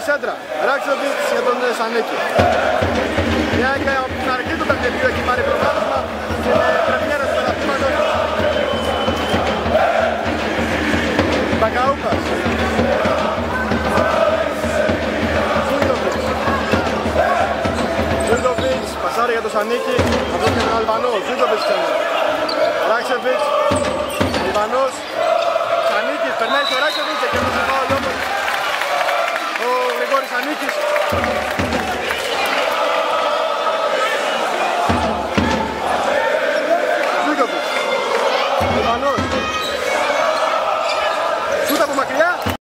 σέντρα. Ράξοβιτς για τον Σανίκη. Μια αρκετή το παιχνίδι που έχει πάρει προβάδισμα στην πρεμιέρα του πρωταθλήματος. Μπακαούπας. Ζούντοβιτς, πασάρει για τον Σανίκη. Αυτό είναι τον Αλβανό. Ζούντοβιτς ξανά. Ράξοβιτς, Αλβανός. Σανίκης, περνάει στο Ράξοβιτς.